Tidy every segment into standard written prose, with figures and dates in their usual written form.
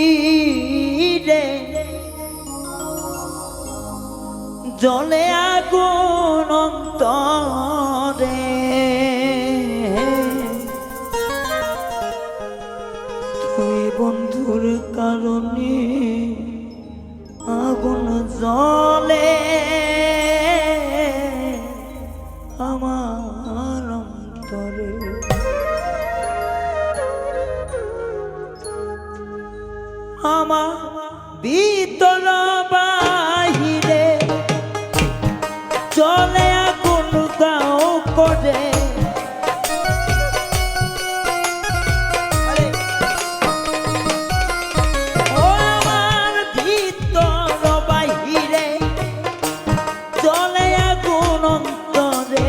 বাহিরে জলে আগুন অন্তরে তুই বন্ধুর কারণে আগুন জ্বলে আমার অন্তরে আমার ভিতর বাহিরে চলে আগুন দাও করে আমার ভিতর বাহিরে চলে আগুন অন্তরে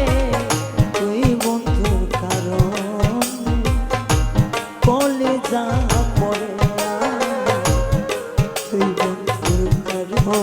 তুই বন্ধুর কারণ বলে যা পড়ে তুই বন্ধুর কারণ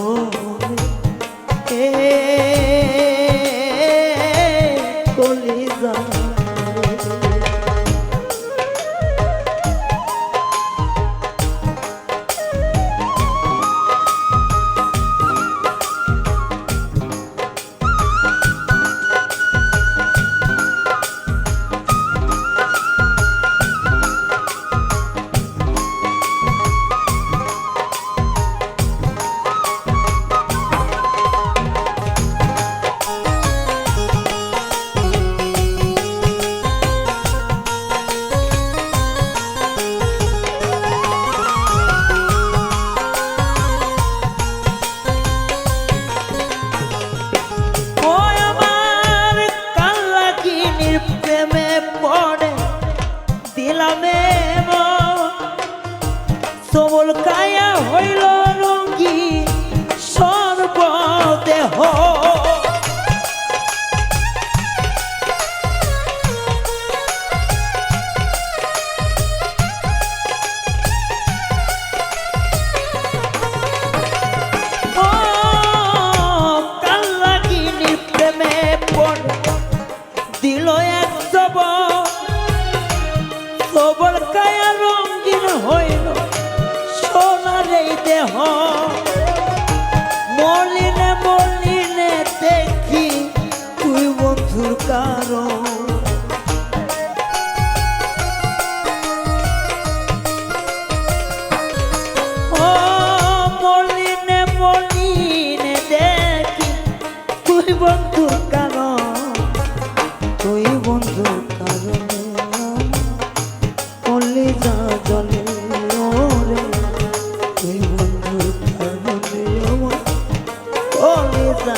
সবল কায়া হইল রঙ্গি সর্বদেহ কাল্লাগিনীর প্রেমে পড়ে দিল এক সবল কায়া রঙ্গিন হইল সোনার এই দেহ মলিনে মলিনে দেখি তুই বন্ধুর কারণ ও মলিনে মলিনে দেখি তুই বন্ধুর কারণ তুই বন্ধুর কারণে বলে যা জলে ওরে তুই বন্ধুর কারণে আমার বলে যা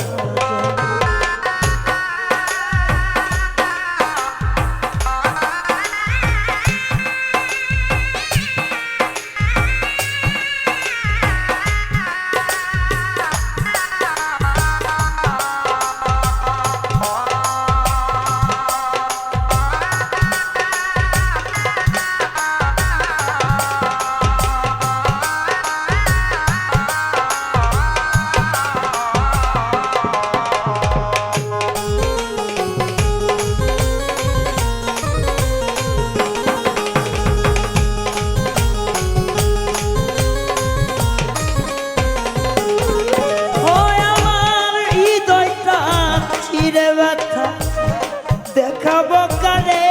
দেখাবো কারে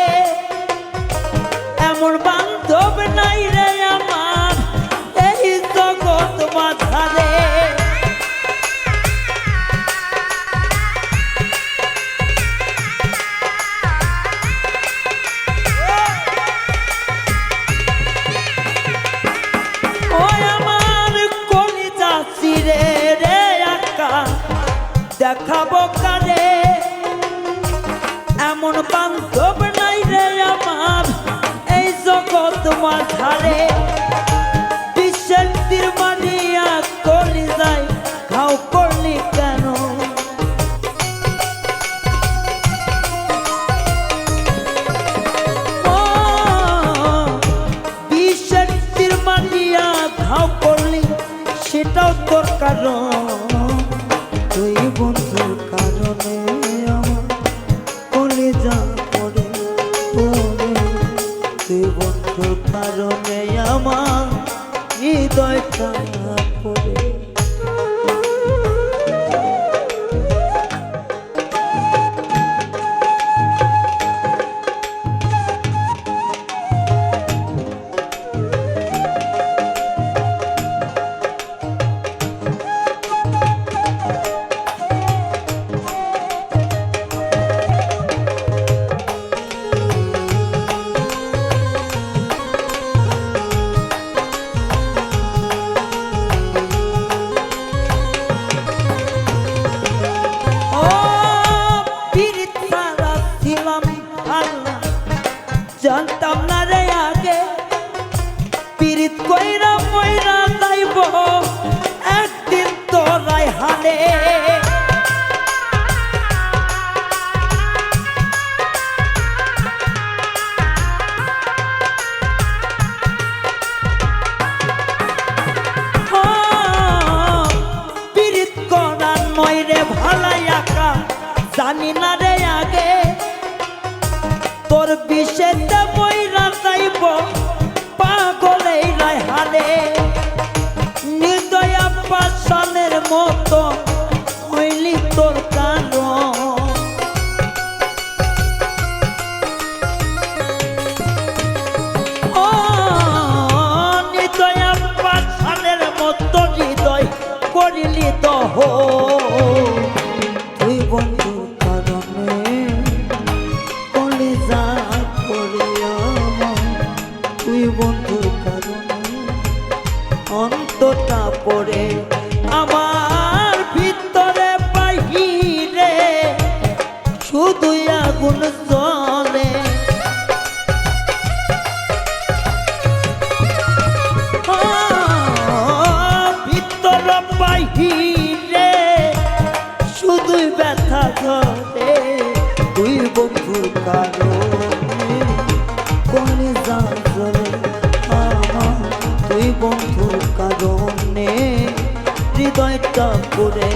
এমন বান্ধব নাই রে আমার এই জগৎ মাঝারে ও আমার কলিজা চিরে রে আকা দেখাবো কারে এমন বান্ধব নাই রে আমার এই জগৎ মাঝারে বিশ্বের তীরমানিয়া কলি যাই ঘাও করলি কেন বিশ্বের তীরমানিয়া ঘাও করলি সেটাও তোর কারণ তুই বন্ধুর কারণে আমার যা পড়ে তুই বন্ধুর কারণে আমার হৃদয়টা পড়ে। জানতাম না রে আগে পীড়িত কইরা মইরা যাইব একদিন তোরাই হানে। পীড়িত করার নয় রে ভালাই আঁকা জানি না রে আগে তোর বিষেতে মইরা যাইব পাগলেই রায় হানে। নির্দয়া পাষাণের মতো হইলি তোর কারণ নির্দয়া পাষাণের মতো হৃদয় করিলি দহ তুই বন্ধু বন্ধুর কারণে অন্তটা পড়ে আমার ভিতরে বাহিরে শুধু আগুন জ্বলে। ভিতরে বাহিরে শুধুই ব্যথা ধরে তুই বন্ধুর কারণে কোনে জানলে তুই বন্ধুর কারণে হৃদয়টা পড়ে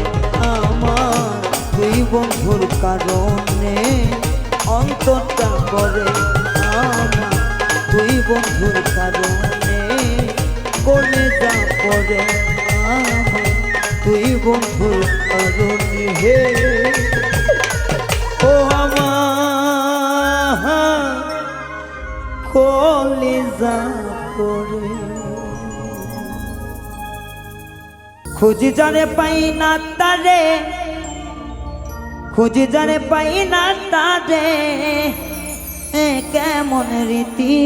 আমার তুই বন্ধুর কারণে অন্তরটা পড়ে আমার তুই বন্ধুর কারণে কোনে যা পড়ে আমার তুই বন্ধুর কারণে হে ও আমার কলিজা করে খুঁজি জানে পাই না তারে খুঁজি জানে পাই না তারে কেমন রীতি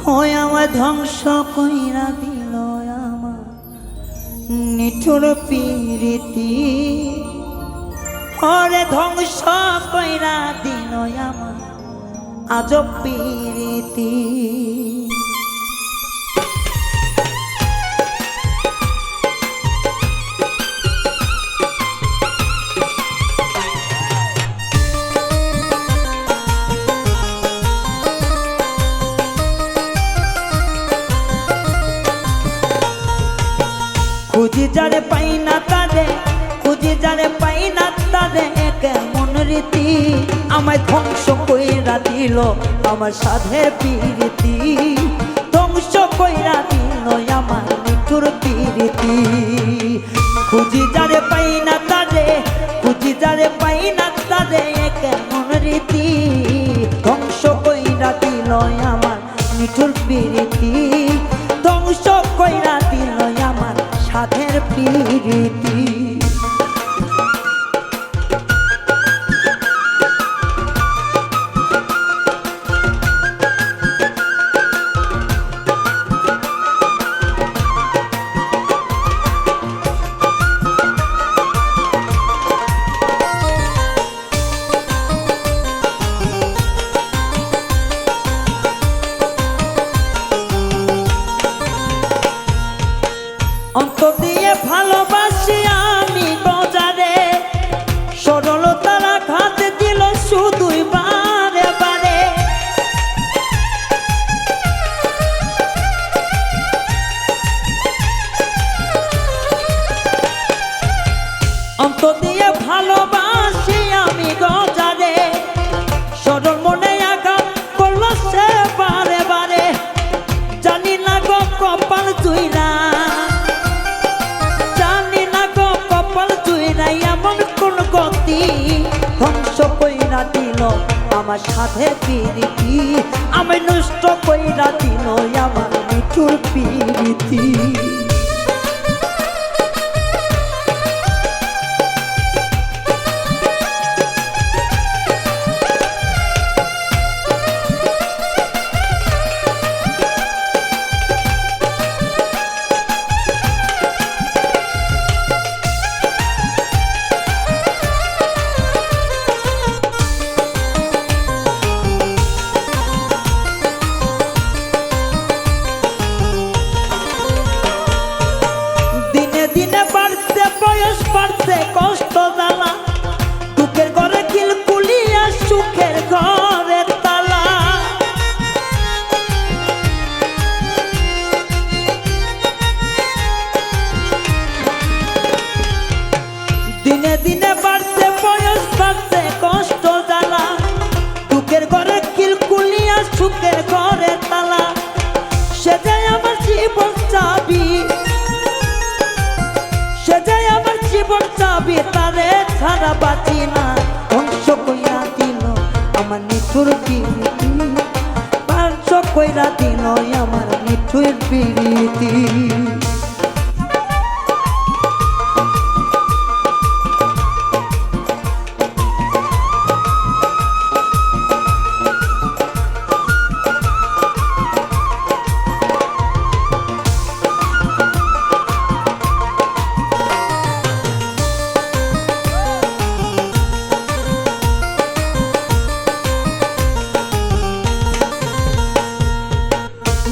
হয় আমার ধ্বংস কইরা দিল আমার নিঠুর প্রীতি হরে ধ্বংস কইরা দিল আমার আজব প্রীতি। খুঁজি যারে পাই না তারে খুঁজি যারে পাই না তারে কেমন রীতি আমায় ধ্বংস কইরা দিল আমার সাধের প্রীতি ধ্বংস কইরা দিল আমার নিঠুর প্রীতি। খুঁজি যারে পাই না তারে খুঁজি যারে পাই না তারে কেমন রীতি ধ্বংস কইরা দিল আমার নিঠুর প্রীতি ধ্বংস কইরা দিল আমার সাধের প্রীতি। অন্তর দিয়ে ভালোবাসিয়া আমার সাধের পিরিতি আমি নষ্ট কইরা দিল আমার মিঠুর পিরিতি কষ্ট জ্বালা দুঃখের ঘরে কিলকুলিয়া সুখের ঘরে তালা দিনে দিনে বাড়ছে বয়স বাড়ছে কষ্ট জ্বালা দুঃখের ঘরে কিলকুলিয়া সুখের ঘরে তালা সে যায় আমার জীবন চাবি জীবন চাবি তারে ছাড়া বাঁচি না ধ্বংস কইরা দিল আমার নিঠুর পিরিতি ধ্বংস কইরা দিল আমার নিঠুর পিরিতি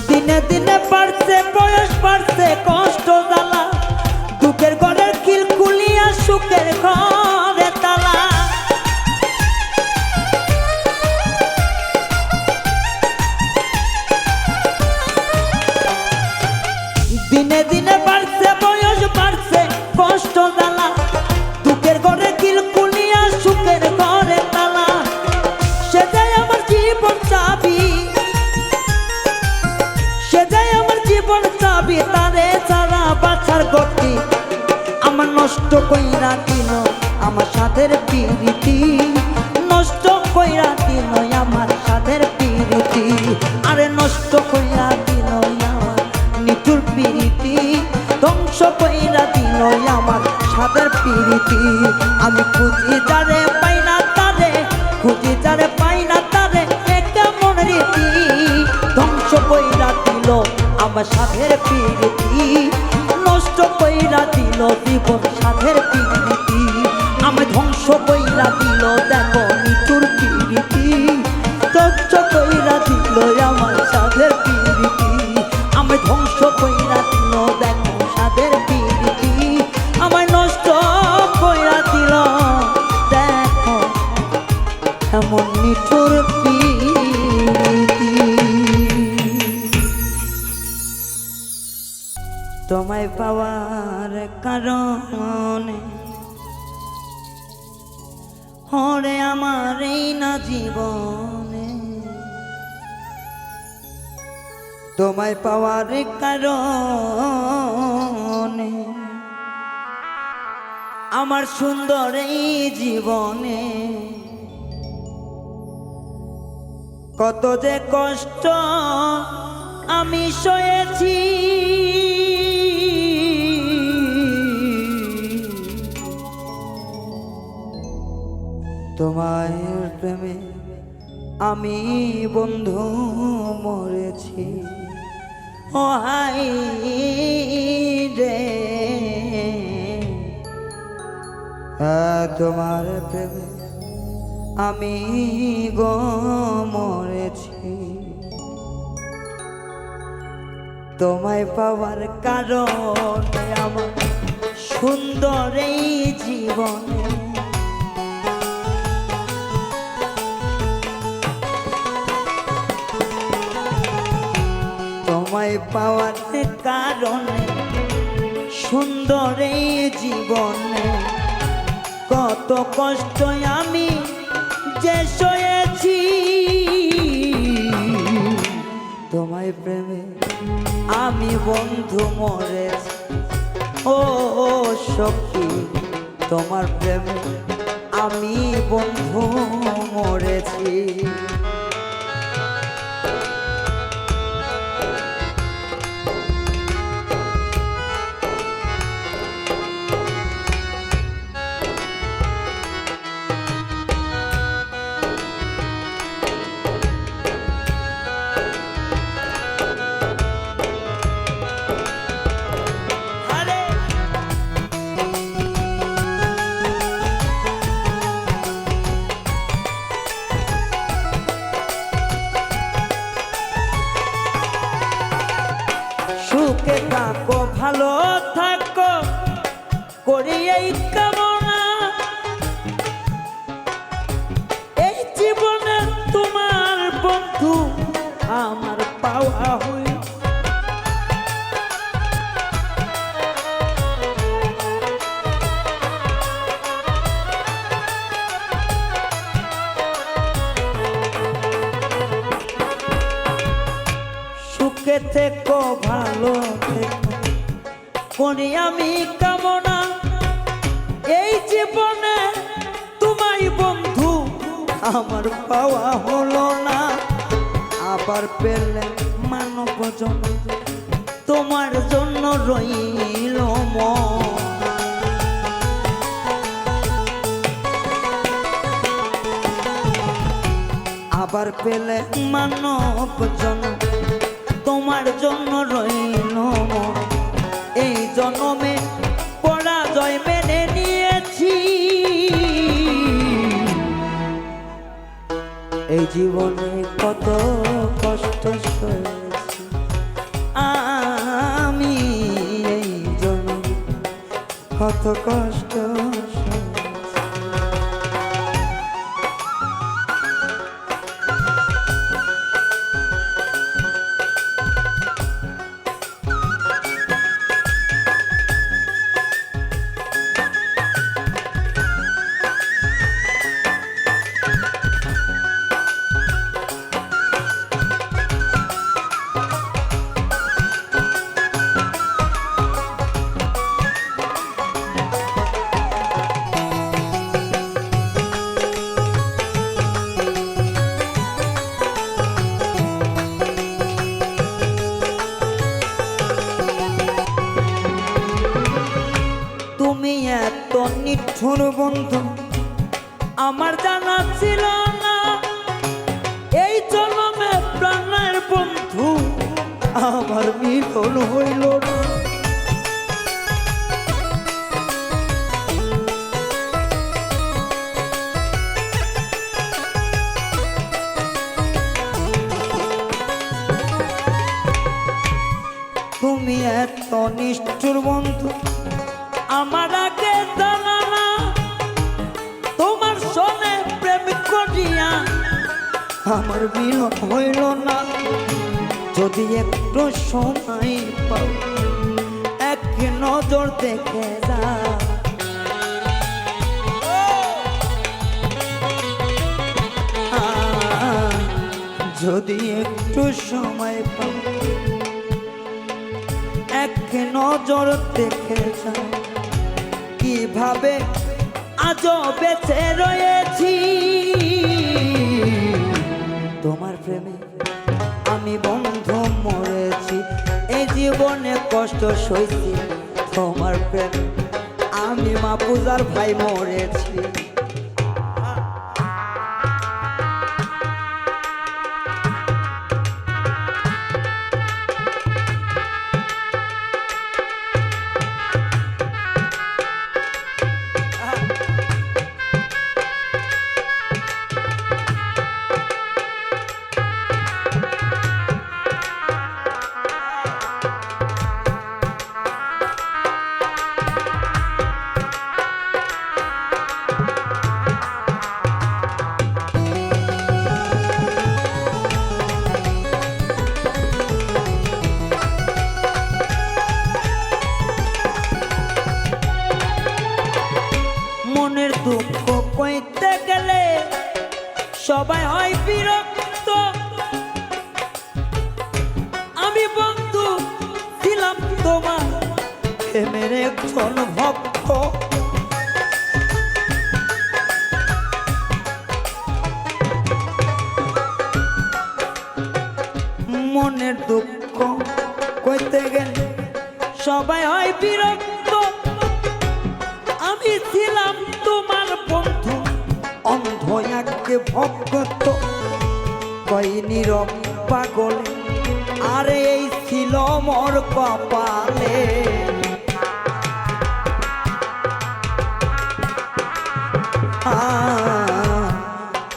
দিনে দিনে বাড়ছে বয়স বাড়ছে কষ্ট জ্বালা দুঃখের ঘরের কিলকুলিয়া সুখের ঘরে তালা দিনে দিনে বাড়ছে বয়স বাড়ছে কষ্ট জ্বালা দুঃখের ঘরের কিলকুলিয়া সুখের ঘরে তালা সে যায় আমার জীবন চাবি জীবন চাবি তারে ছাড়া বাঁচার গতি আমার নষ্ট কইরা দিল আমার সাধের পিরিতি নষ্ট কইরা দিল আমার সাধের পিরিতি আরে নষ্ট কইরা দিল আমার নিঠুর পিরিতি ধ্বংস কইরা দিল আমার সাধের পিরিতি আমি খুঁজি যারে পাই না তারে খুঁজি যারে পাই না তারে কেমন রীতি ধ্বংস কইরা দিল আমার সাধের পিরিতি নষ্ট কইরা দিল জীবন সাধের পিরিতি আমি ধ্বংস কইরা দিল দেখো নিঠুর পিরিতি ধ্বংস কইরা দিল আমার সাধের পিরিতি আমি ধ্বংস কইরা দিল দেখো সাধের পিরিতি আমায় নষ্ট কইরা দিল দেখো এমন নিঠুর পিরিতি তোমায় পাওয়ার কারণে হরে আমার এই না জীবনে তোমায় পাওয়ার কারণে আমার সুন্দর এই জীবনে কত যে কষ্ট আমি সয়েছি তোমার প্রেমে আমি বন্ধু মরেছি ও হাই রে তোমার প্রেমে আমি গো মরেছি তোমায় পাওয়ার কারণে আমার সুন্দর এই জীবনে তোমায় পাওয়ার কারণে সুন্দর এই জীবনে কত কষ্ট আমি যে সয়েছি তোমায় প্রেমে আমি বন্ধু মরেছি ও সখী তোমার প্রেমে আমি বন্ধু মরেছি। সুখে থাকো ভালো থাকো করি এই কামনা, এই জীবনে তোমার বন্ধু আমার পাওয়া হই। সুখে থেকো ভালো থেকো করি আমি কামনা, এই জীবনে তোমায় বন্ধু আমার পাওয়া হলো না। আবার পেলে মানব জন্ম তোমার জন্য রইল মন। আবার পেলে মানব জন্ম তোমার জন্য রইল মন। এই জন্মে পরাজয় মেনে নিয়েছি, এই জীবনে কত কষ্ট সয়েছি আমি, এই জন্মে কত কষ্ট সয়েছি। তুমি এত নিষ্ঠুর বন্ধু আমার জানা ছিল না, এই জন্মে প্রাণের বন্ধু আমার মিলন হইল না। তুমি এত নিষ্ঠুর বন্ধু আমার আগে জানা না, তোমার সনে প্রেম করিয়া আমার মিলন হইল না। যদি একটু সময় পাও এক নজর দেখে যা, যদি একটু সময় পাও এক নজর দেখে যা, কিভাবে আজও বেঁচে রয়েছি। তোমার প্রেমে আমি বন্ধু মরেছি, এই জীবনে কষ্ট সইছি। তোমার প্রেমে আমি মাহফুজার ভাই মরেছি। মনের দুঃখ কইতে গেলে সবাই হয় বিরক্ত, আমি বন্ধু ছিলাম তোমার প্রেমের একজন ভক্ত। মনের দুঃখ কইতে গেলে সবাই হয় বিরক্ত। আমি ছিলাম তোমার বন্ধু, অন্ধ একে ভক্ত, কই নীরব পাগলে, আরে এই ছিল মোর কপালে।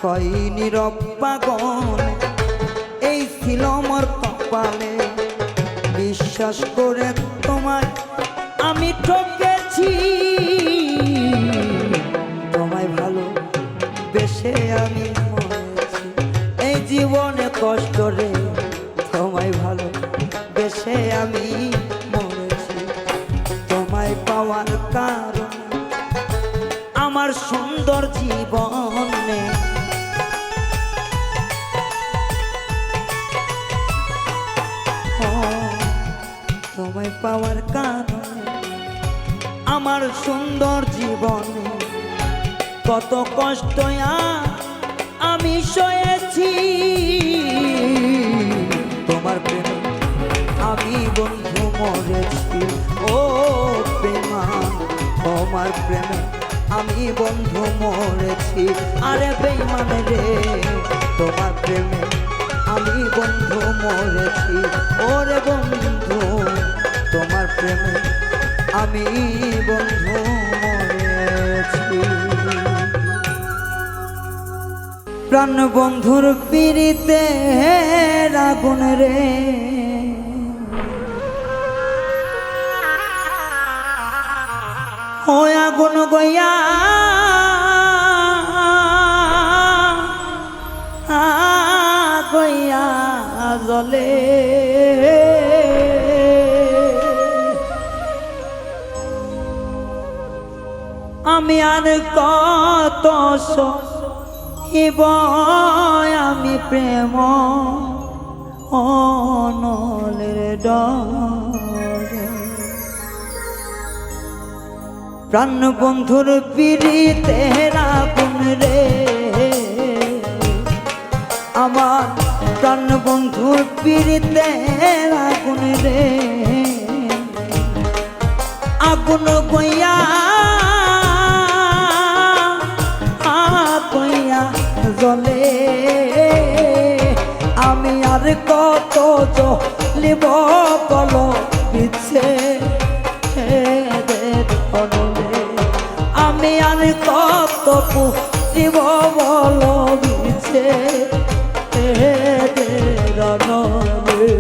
কই নীরব পাগলে, এই ছিল মোর কপালে। বিশ্বাস করে তোমায় আমি ঠকেছি, তোমায় ভালো বেশে আমি মরেছি। এই জীবনে কষ্ট রে, তোমায় ভালো বেশে আমি মরেছি। তোমায় পাওয়ার কারণ আমার সুন্দর জীবনে, তোমায় পাওয়ার কারণে আমার সুন্দর জীবনে কত কষ্ট আমি সয়েছি। তোমার প্রেমে আমি বন্ধু মরেছি, ও প্রেমা তোমার প্রেমে আমি বন্ধু মরেছি। আরে বেঈমান রে, তোমার প্রেমে আমি বন্ধু মরেছি। ওরে বন্ধু তোমার প্রেমে আমি বন্ধু মরেছি। প্রাণ বন্ধুর পিড়িতে আগুন রে, ও আগুন গইয়া গইয়া জলে। আমি আর কত সহিব আমি প্রেম অনলের ডরে। প্রাণ বন্ধুর পিড়িতে আগুন রে, আমার প্রাণ বন্ধুর পিড়িতে আগুন রে। আগুন গইয়া গইয়া জলে। আমি আর কত জ্বলিব বল বিছে, আমি আর কত পুরিব বল বিছে রণরে।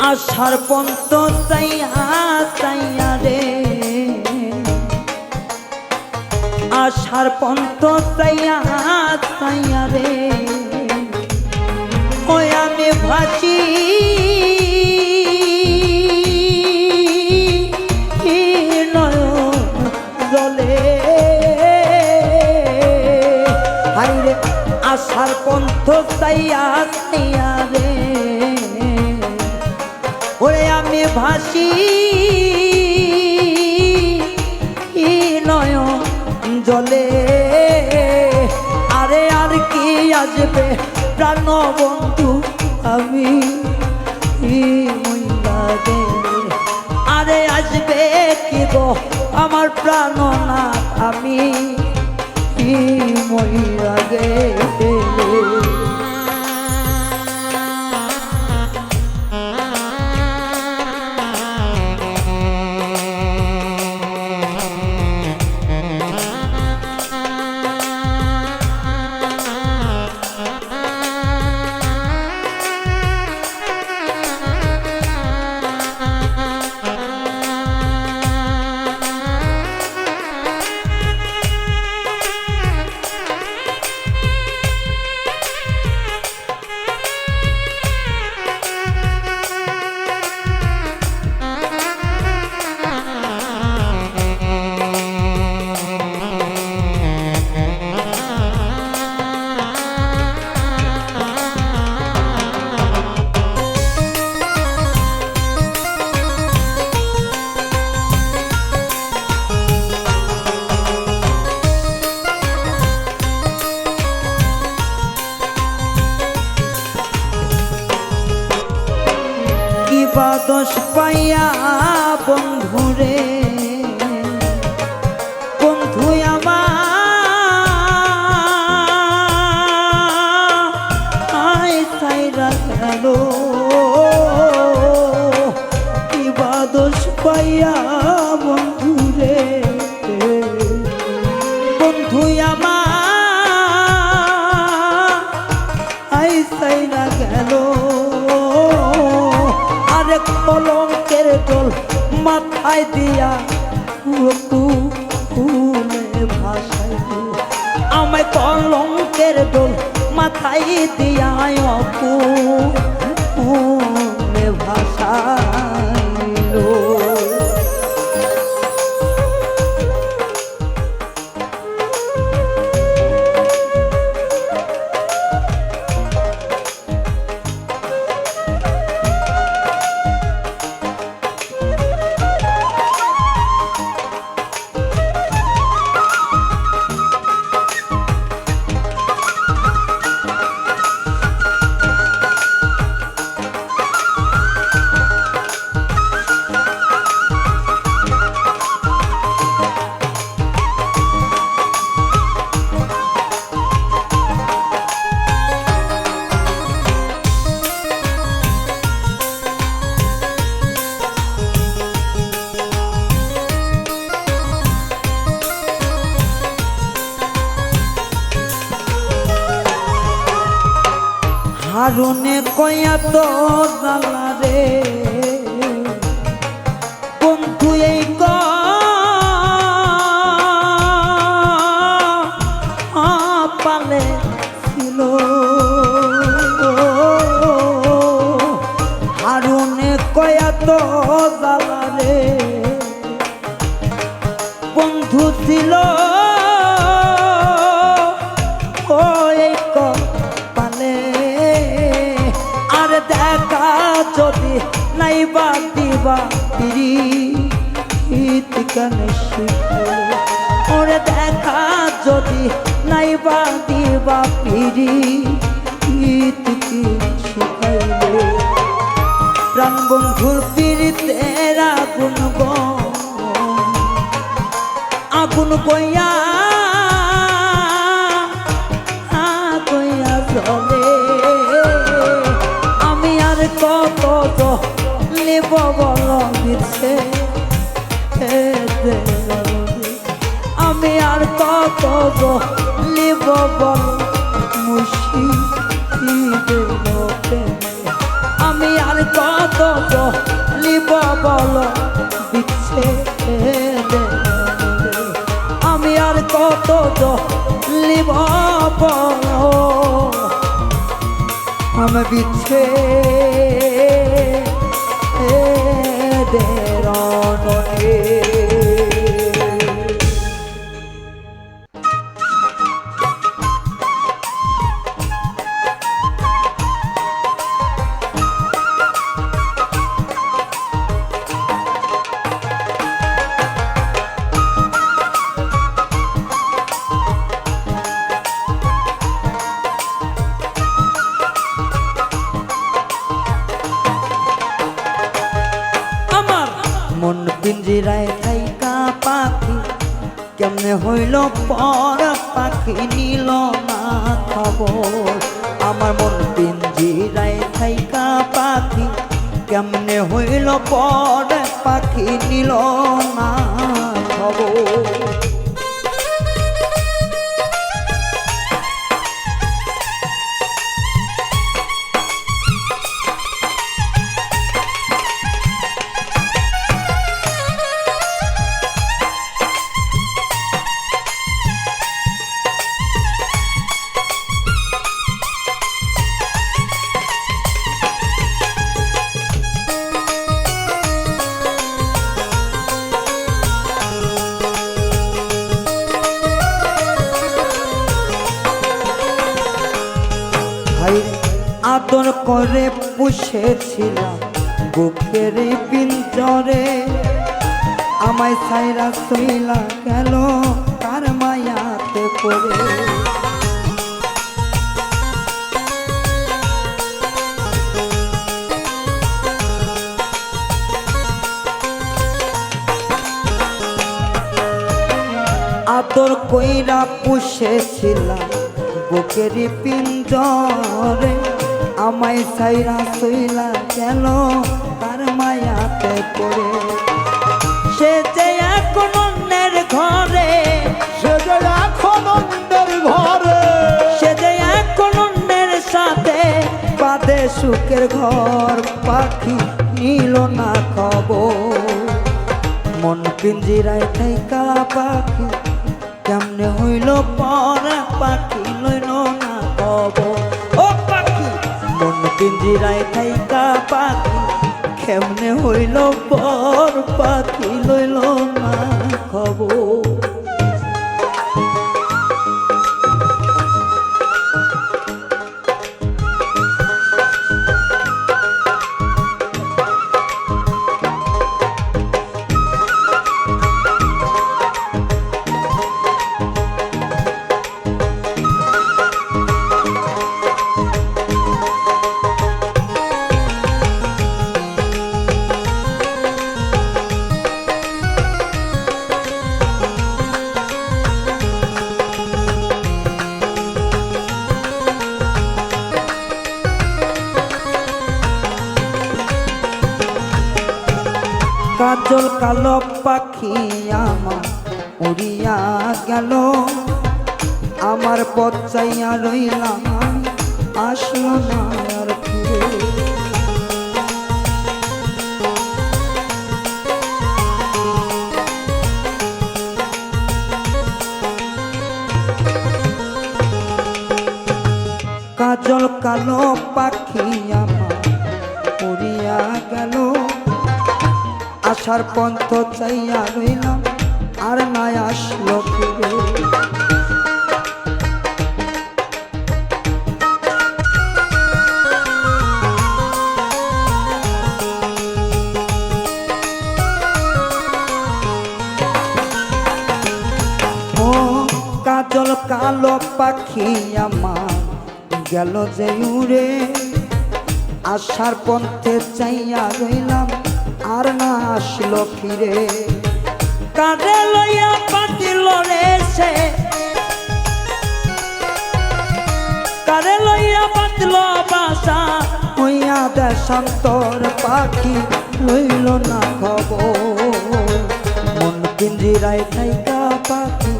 আশার পন্ত চাইয়া চাইয়া রে, আশার পন্ত চাইয়া চাইয়া রে। ওই আমি ভাসি নয়ন জলে। হাইরে আশার পন্ত চাইয়া চাইয়া রে, ওরে আমি ভাসি নয়ন জলে। আরে আর কি আসবে প্রাণ বন্ধু আমি মইলা গেলে। আরে আসবে কি গো আমার প্রাণনাথ আমি মইলা গেলে। বা দোষ পাইয়া বন্ধুরে বন্ধু আমার সাইরা গেল কি বা দোষ পাইয়া বন্ধুরে বন্ধু আমার সাইরা গেল আরেক কলঙ্কের দোল মাথায় দিয়া কুলে ভাষায় আমায় কলঙ্কের দোল মাথায় দিয়া কুলে ভাষাইল হারুনে কয়া তো জ্বালা রে বন্ধু এই পালে ছিল হারুনে কয়া তো জ্বালা রে বন্ধু ছিল দেখা যদি নাইবা দিবা পিরিতিকানে শিখলে ওরে দেখা যদি নাইবা দিবা পিরিতিকি শিখাইলে প্রাণ বন্ধুর পিরিতের আগুন গইয়া জ্বলে কত লিব বল মিছে আমি আর কত লিব বল মুশি আমি আর কত লিব বল দিচ্ছে আমি আর কত লিব বল আমি বিচ্ছে রণে মন পিঞ্জিরায় থাইকা পাখি কেমনে হইল পর পাখি নিল না খবর আমার মন পিঞ্জিরায় থাইকা পাখি কেমনে হইল পর পাখি নিল না খবর আদর করে পুষেছিলাম বুকের পিঞ্জরে আমায় ছাইরা সইলা গেল তার মায়াতে পড়ে আদর কইরা পুষেছিলাম বুকেরই পিঞ্জরে, আমায় সাইরা সইলা গেল তার মায়াতে পড়ে। সে যে এখন অন্যের ঘরে, সে যে এখন অন্যের ঘরে, সে যে এখন অন্যের সাথে বাদে সুখের ঘর, পাখি নিল না খবর। মন পিঞ্জিরায় থাইকা পাখি কেমনে হইল পর, পাখি লইল না খবর। ও পাখি মন পিঞ্জিরায় থাইকা পাখি কেমনে হইল পর, পাখি লইল না খবর। কাজল কালো পাখি আমার উড়িয়া গেল, আমার পথ চাইয়া রইলাম আমি, আসলো না আর ফিরে। কাজল কালো পাখি আমার উড়িয়া গেল, আসার পন্থ চাইয়া রইলাম আর নাই আসলো ফিরে। ও কাজল কালো পাখি আমার গেল যে উড়ে, আসার পন্থে চাইয়া রইলাম আর না আসলো ফিরে। কাঁধে লইয়া পাতিল রে সে, কাঁধে লইয়া পাতিল বাসা, হইয়া দেশান্তর পাখি লইল না খবর। মন পিঞ্জিরায় থাইকা পাখি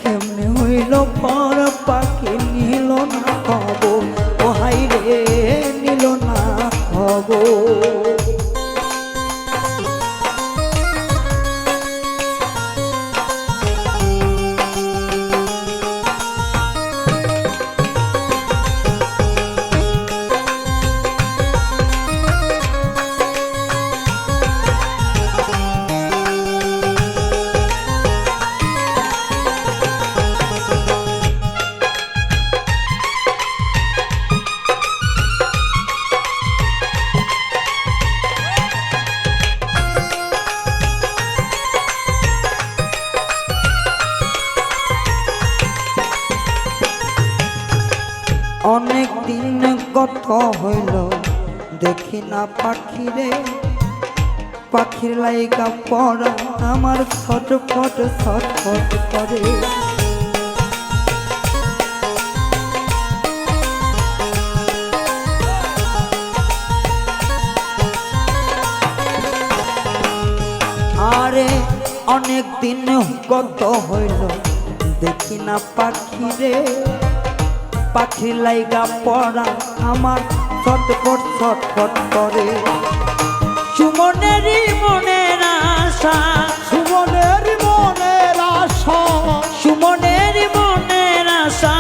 কেমনে হইল পর, পাখি নিল না খবর। ও হাই রে নিল না খবর। অনেক দিন গত হইল দেখি না পাখিরে, পাখির লাইগা পড়া আমার ছটফট ছটফট করে। আরে অনেক দিন গত হইল দেখি না পাখিরে, পাখির লাইগা পড়া আমার ছটফট ছটফট করে। সুমনেরই মনের আশা, সুমনের মনের আশা, সুমনের মনের আশা,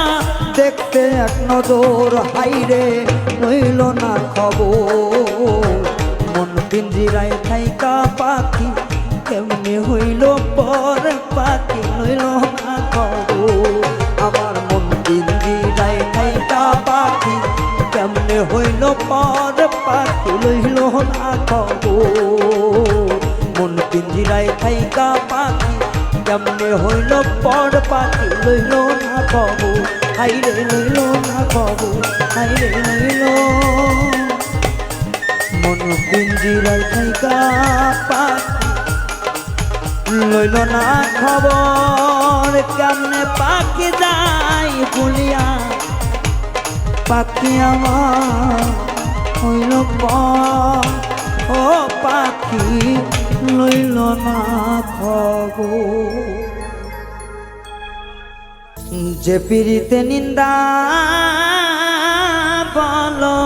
দেখতে এক নজর হাইরে রইল না খবর। মন পিঞ্জিরায় থাইকা পাখি কেমনে হইল পর, পাখি লইল না খবর। আমার মন পিঞ্জিরায় থাইকা পাখি কেমনে হইল পর, পাখি লইল না খবর। মন পিঞ্জিরায় থাইকা পাখি কেমনে হইল পর, পাখি লইল না খবর। হাইরে লইল না খবর, হাইরে লইল। মন পিঞ্জিরায় থাইকা পাখি লইল না খবর কেমনে পাখি যাই বলিয়া পাখি আমার হইল পর ও পাখি লইল না খবর যে পিড়িতে নিন্দা বলো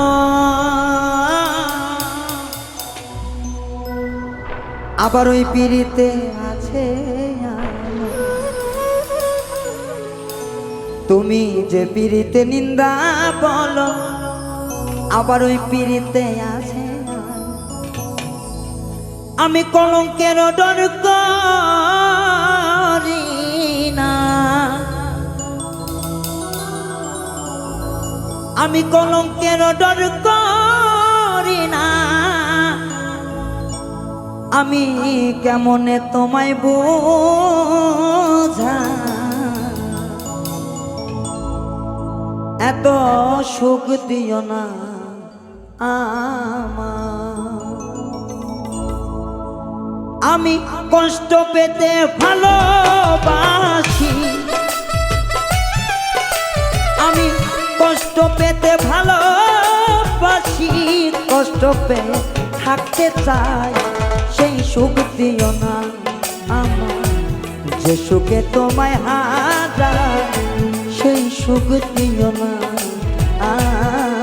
আবার ওই পিড়িতে আছে আলো। তুমি যে পিড়িতে নিন্দা বলো আবার ওই পিড়িতে আছে আলো। আমি কলঙ্কের ডর করি না আমি কলঙ্কের ডর করি না আমি কেমনে তোমায় বোঝা এত সুখ দিও না আমি কষ্ট পেতে ভালোবাসি আমি কষ্ট পেতে ভালোবাসি কষ্ট পেয়ে থাকতে চাই সেই সুখ দিও না আমার যে সুখে তোমায় হারাই সেই সুখ দিও না আমার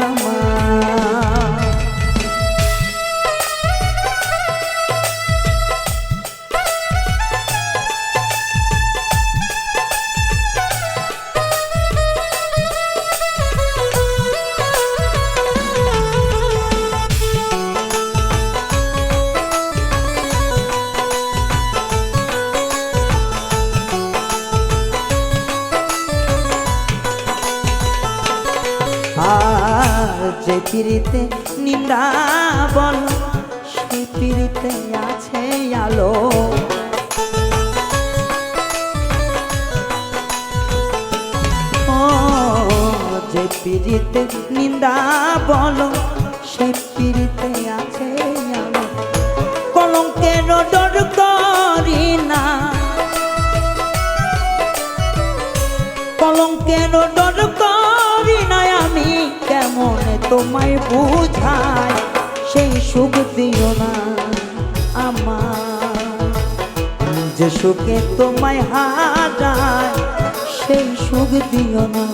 যে পিড়িতে নিন্দা বল সে পিড়িতে আছে আলো ও যে পিড়িতে নিন্দা বল সে পিড়িতে আছে আলো কলঙ্কের ডর করি না কলঙ্কের ডর করি না আমি কেমনে তোমায় বুঝাই সেই সুখ দিও না আমার যে সুখে তোমায় হারাই সেই সুখ দিও না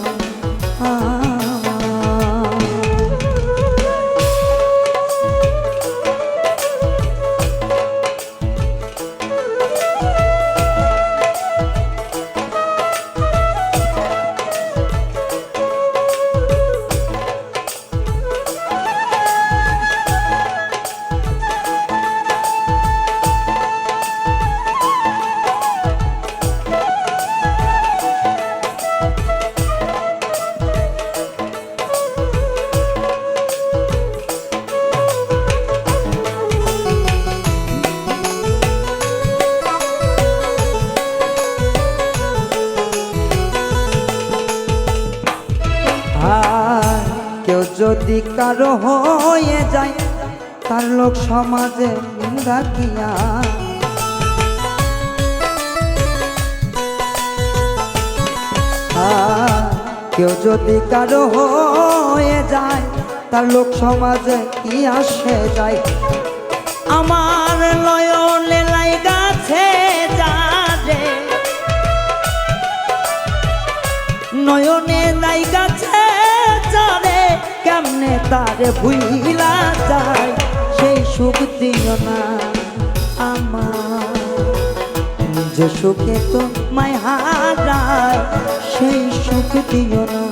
কেউ যদি কারো হয়ে যায় তার লোক সমাজে নিন্দা কিয়া কেউ যদি কারো হয়ে যায় তার লোক সমাজে কি আসে যায় আমার নয়নে লাইগাছে যারে নয়নে লাইগাছে যারে কেমনে তারে ভুইলা যায় সেই সুখ দিও না আমার যে সুখে তো মায় হারায় সেই সুখ দিও না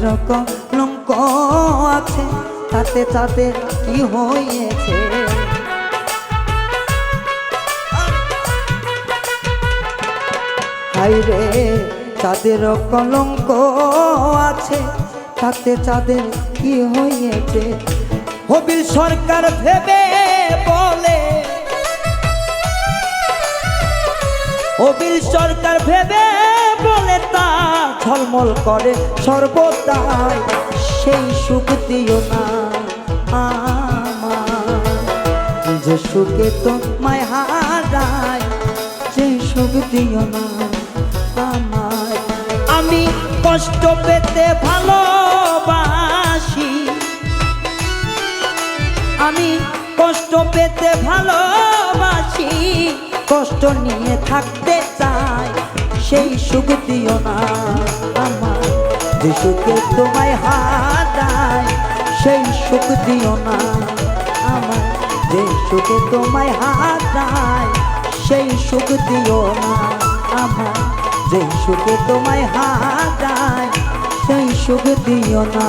কলঙ্ক আছে তাতে তাদের কি হয়েছে হায়রে তাদের কলঙ্ক আছে তাতে তাদের কি হয়েছে হবিল সরকার ভেবে বলে হবিল সরকার ভেবে বলে তা ঝলমল করে সর্বদাই সেই সুখ দিও না আমার যে সুখে তোমায় হারায় সেই সুখ দিও না আমায় আমি কষ্ট পেতে ভালোবাসি আমি কষ্ট পেতে ভালোবাসি কষ্ট নিয়ে থাকতে চাই সেই সুখ দিও না আমার যে সুখে তোমায় হারায় সেই সুখ দিও না আমার যে সুখে তোমায় হারায় সেই সুখ দিও না আমার যে সুখে তোমায় হারায় সেই সুখ দিও না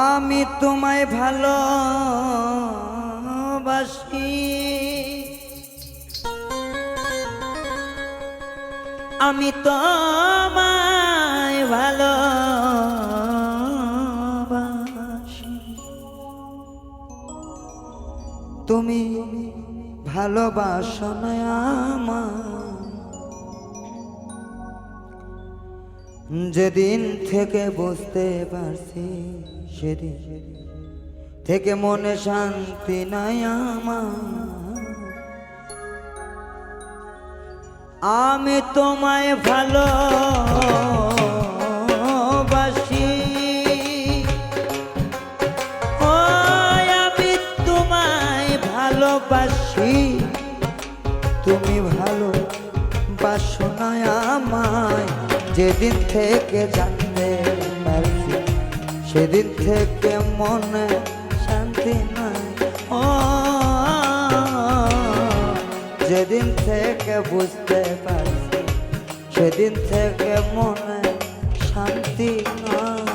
আমি তোমায় ভালোবাসি আমি তোমায় ভালোবাসি তুমি ভালোবাসো না আমায় যেদিন থেকে বুঝতে পারছি সেদিন থেকে মনে শান্তি নাই আমার আমি তোমায় ভালোবাসি ও আমি তোমায় ভালোবাসি তুমি ভালোবাসো না আমায় যেদিন থেকে জানতে পারছি সেদিন থেকে মনে শান্তি নাই ও যেদিন থেকে বুঝতে পারছি সেদিন থেকে মনে শান্তি নাই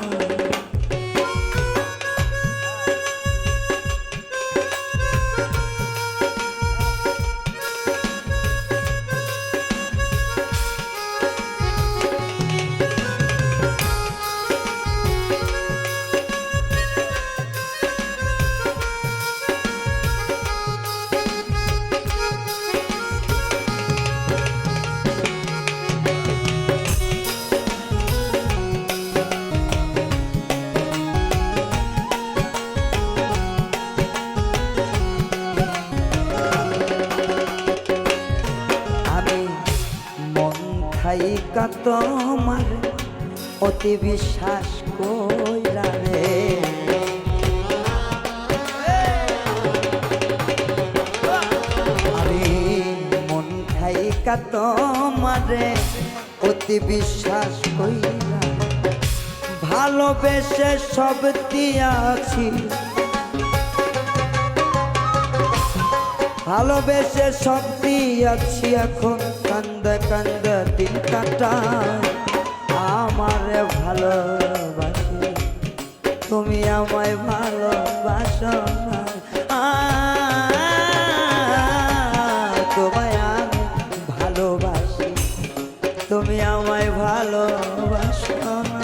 থাইকা তোমার অতি বিশ্বাস কইরা রে আমি মন থাইকা তোমারে অতি বিশ্বাস কইরা ভালোবেসে সব দিয়াছি ভালোবেসে সব দিয়াছি এখন কান্দে কান্দে দিন কাটায় আমারে ভালোবাসি তুমি আমায় ভালোবাসো না তোমায় আমি ভালোবাসি তুমি আমায় ভালোবাসো না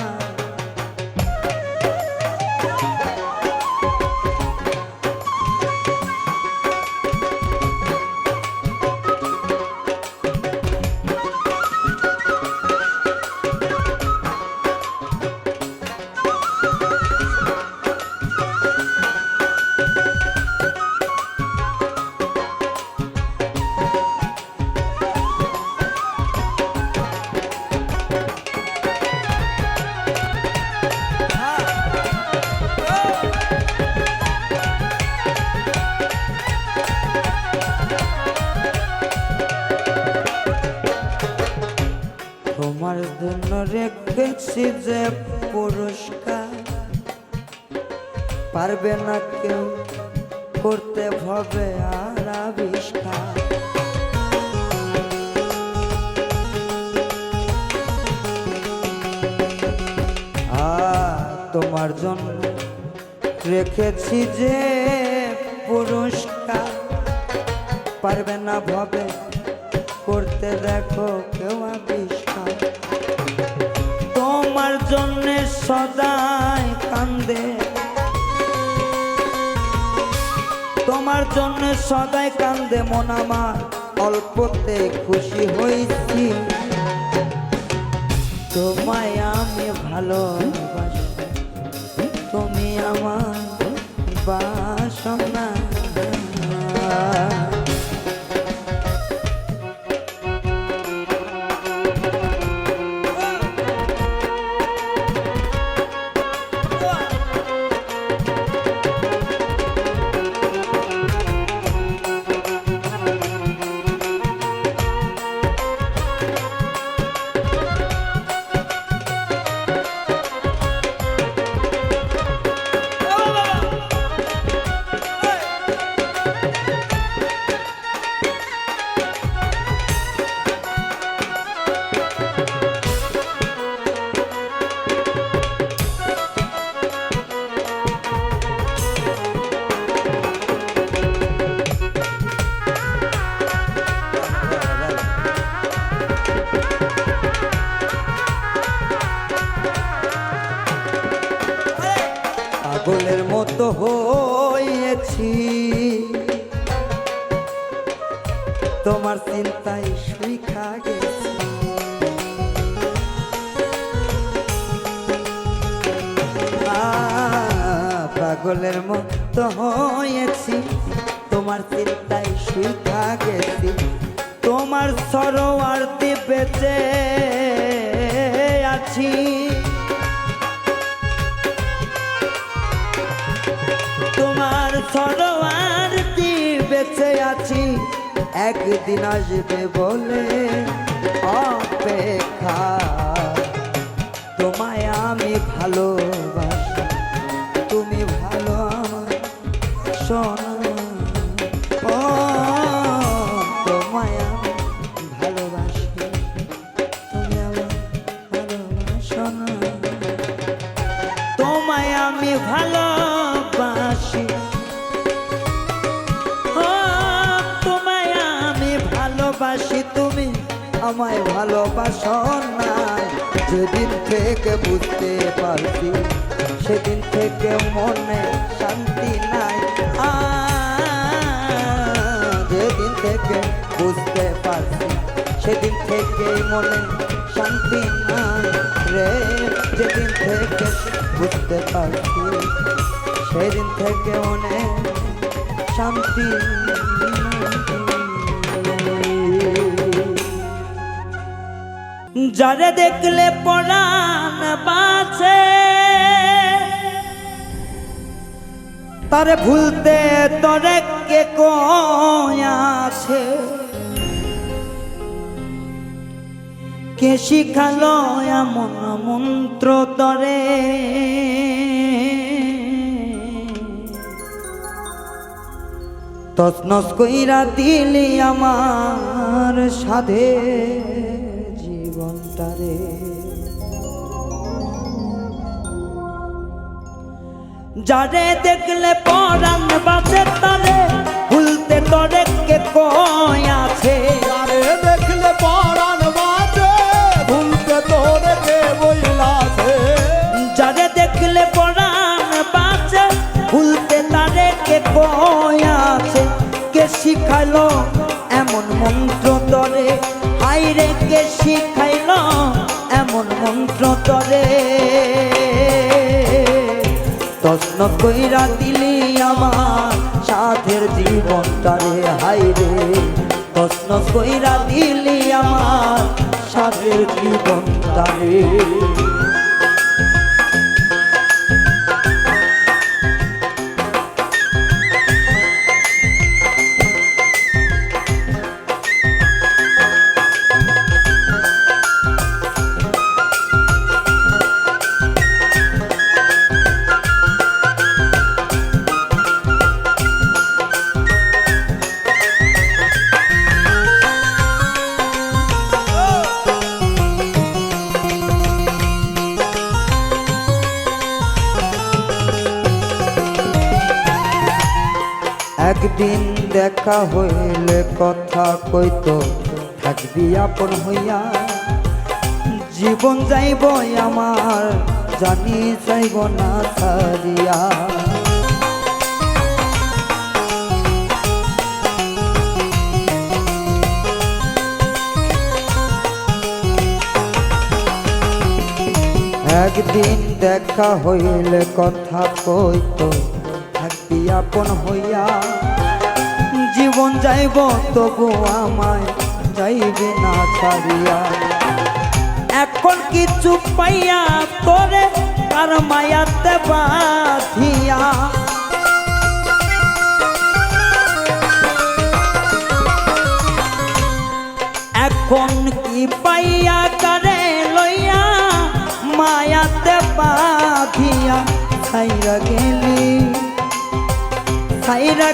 তোমার জন্য রেখেছি যে পুরস্কার পারবে না কেউ করতে হবে আর আবিষ্কার তোমার জন্য রেখেছি যে পুরস্কার, পারবে না ভাবে করতে দেখো কেউ আবিষ্কার। তোমার জন্য সদাই কান্দে, তোমার জন্য সদাই কান্দে মন আমার, অল্পতে খুশি হয়েছি। তোমায় আমি ভালোবাসি, তুমি আমার বাসনা। পাগলের মতো হয়েছি, তোমার চিন্তায় শুইখা গেছি। পাগলের মতো হয়েছি, তোমার চিন্তায় শুইখা গেছি। তোমার সরোয়ার্তে বেঁচে আছি, তোমার সরোয়ার্তে বেঁচে আছি। একদিন আসবে বলে অপেক্ষা, তোমায় আমি ভালোবাসি, তুমি ভালো আমার সোনা। ও তোমায় আমি ভালোবাসি, তুমি আমার ভালোবাসো না। তোমায় আমি ভালোবাসি, তোমায় আমি ভালোবাসি, তুমি আমায় ভালোবাসো না। যেদিন থেকে বুঝতে পারছি, সেদিন থেকে মনে শান্তি নাই। যেদিন থেকে বুঝতে পারছি, সেদিন থেকে মনে শান্তি নাই রে। যেদিন থেকে বুঝতে পারছি, সেদিন থেকে মনে শান্তি যারে দেখলে পরাণ বাঁচে, তারে ভুলতে তরে কে আছে। কে শিখালো এমন মন্ত্র তরে, তছনছ কইরা দিলি আমার সাধে জীবনটারে। যারে দেখলে পরাণ বাঁচে, তারে ভুলতে তরে কে আছে। যারে দেখলে পরাণ বাঁচে, ভুলতে তোরে কে বইলাছে। যারে দেখলে পরাণ বাঁচে, ভুলতে তারে কে আছে। কে শিখাইলো এমন মন্ত্র তরে, হাইরে কে শিখাইলো এমন মন্ত্র তরে। তছনছ কইরা দিলি আমার সাধের জীবনটারে, হাইরে তছনছ কইরা দিলি আমার সাধের জীবনটারে। একদিন দেখা হইলে কথা কইতো থাকবি আপন হইয়া, জীবন যাইব আমার জানি যাইব না ছাড়িয়া। একদিন দেখা হইলে কথা কইতো থাকবি আপন হইয়া, জীবন যাইব তবু আমায় যাইবে না ছাড়িয়া। এখন কিছু পাইয়া তোরে আর মায়াতে বাঁধিয়া, এখন কি পাইয়া কারে লইয়া মায়াতে বাঁধিয়া, ছাইরা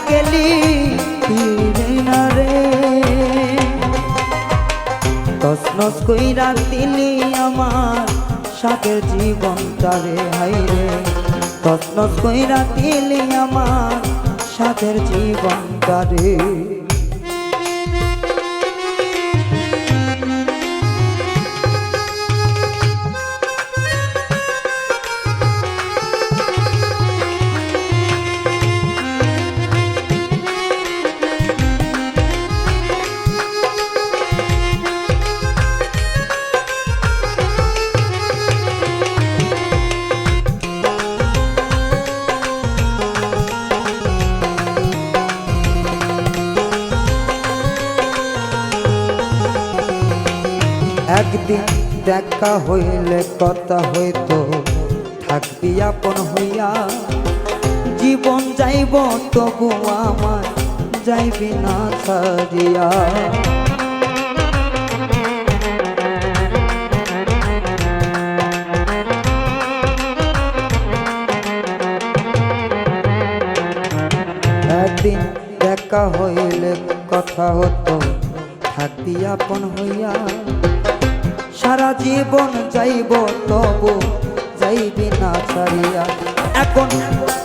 গেলি ফিরে না রে। তসনস কইরা দিলি আমার সাথের জীবনটারে, হাইরে তসনস কইরা দিলি আমার সাথের জীবনটারে। একদিন দেখা হইলে কথা হইতো থাকবি আপন হইয়া, জীবন যাইব তবু আমায় যাইবি না ছাড়িয়া। একদিন দেখা হইলে কথা হতো থাকবি আপন হইয়া, সারা জীবন যাইব তবু যাইবি না ছাড়িয়া। এখন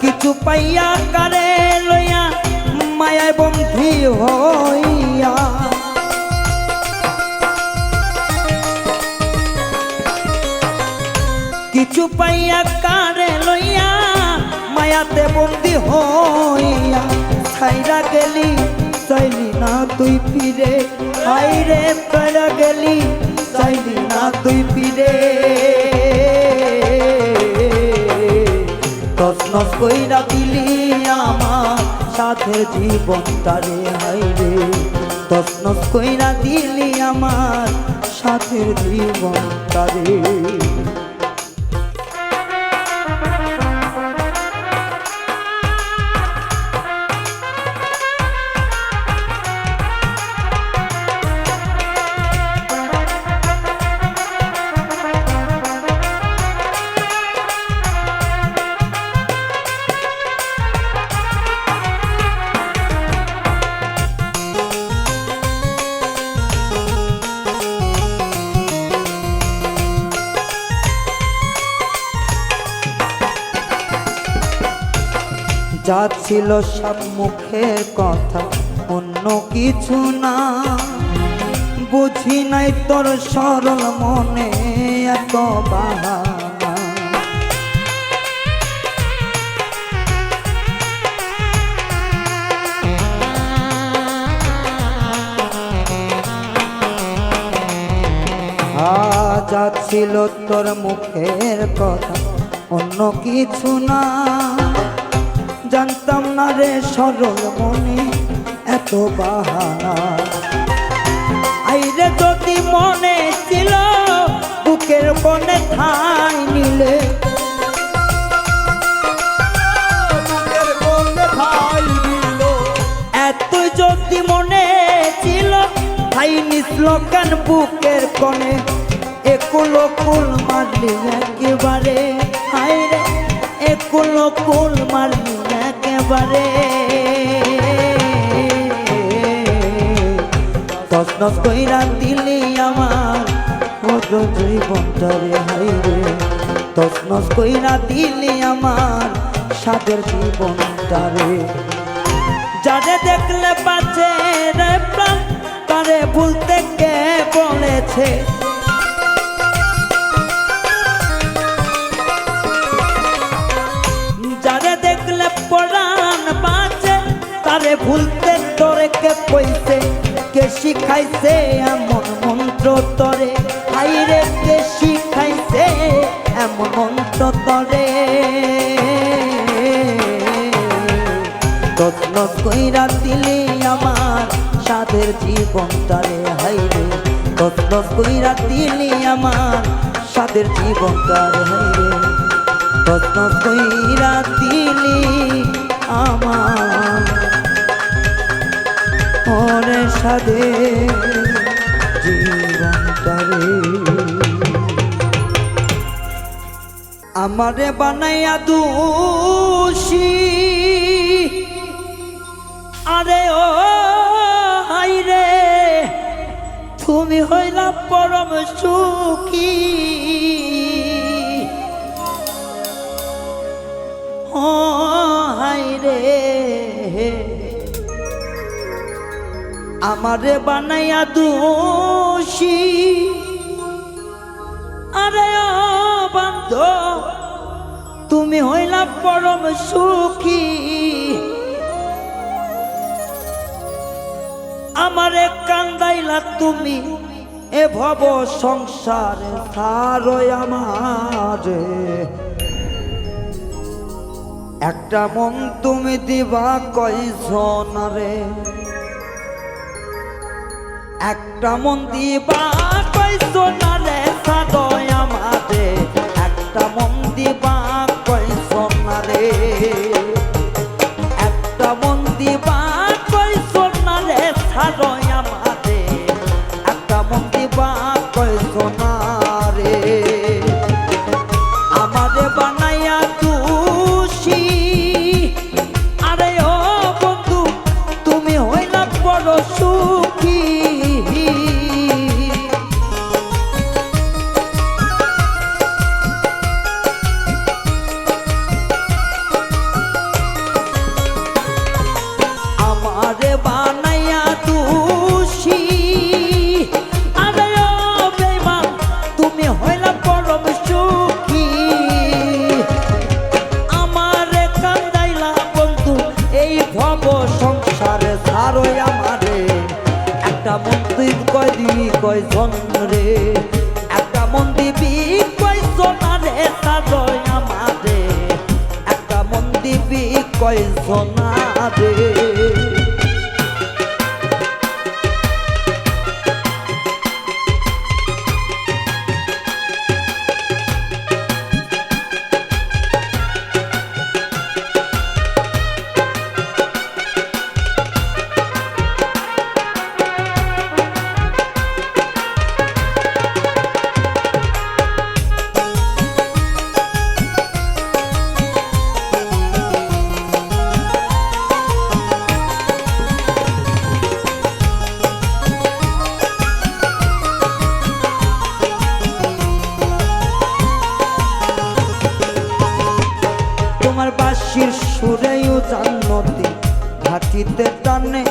কিছু পাইয়া কারে লইয়া মায়ায় বন্ধি হইয়া, কিছু পাইয়া কারে লইয়া মায়াতে বন্ধি হইয়া। ছাইরা গেলি চাইলি না তুই ফিরে, হাইরে ছাইরা গেলি চাইলি না তুই ফিরে। তসনস কইরা দিলি আমার সাথের জীবনটারে, হাইরে তসনস কইরা দিলি আমার সাথের জীবনটারে। যা ছিল সব মুখের কথা অন্য কিছু না, বুঝি নাই তোর সরল মনে এত বাহানা। যা ছিল তোর মুখের কথা অন্য কিছু না, জানতাম না রে সরল মনে এত বাহানা। আইরে যদি মনে ছিল বুকের বনে ঠাই নিলে, এত যদি মনে ছিল ঠাই নিছিল কেন বুকের কোণে। একুল কুল মারলি একেবারে, হাইরে একুল কুল মারলি একেবারে। তসনস কইরা দিলি আমার কত জীবনটারে, হাইরে তসনস কইরা দিলি আমার সাদের জীবনটারে। যারে দেখলে বাঁচে রে প্রাণ তারে ভুলতে কে বলেছে যারে দেখলে পরাণ বাঁচে তারে ভুলতে তোরে কে কইছে কে শিখাইছে এমন মন্ত্র তরে হাইরে কে শিখাইছে এমন মন্ত্র তরে যত্ন কইরা দিলি আমার সাধের জীবনটারে হাইরে যত্ন কইরা দিলি আমার সাধের জীবনটারে হাইরে যত্ন কইরা দিলি আমার ওরে সাধের জীবনটারে আমারে বানাইয়া দোষী আরে ও হাইরে তুমি হইলা পরম সুখী ও হাইরে আমারে বানাইয়া দোষী আরে ও বন্ধু তুমি হইলা পরম সুখী আমারে কান্দাইলা তুমি এ ভব সংসারে সারো আমারে একটা মন তুমি দিবা কইছন রে একটা মন দিবা কইছন রে সারো আমারে একটা মন দিবা কইছন রে একটা মন দিবা কইছন রে সারো আমারে একটা মন দিবা কইছন রে আমারে বানাইয়া দোষী আরে ও বন্ধু তুমি হইলা বড় সুখী আমারে বানাইয়া দোষী আরে ও বেঈমান তুমি হইলা পরম সুখী আমারে কান্দাইলা বন্ধু এই ভব সংসারে ছাড়ো আমারে একটা মন তুই কই দিবি কয়জন রে একটা মন দিবি কয়জন রে ছাড়ো আমারে একটা মন দিবি কয়জন রে তোমার বাঁশির সুরেও জান্নতি ঘাটিতে টানে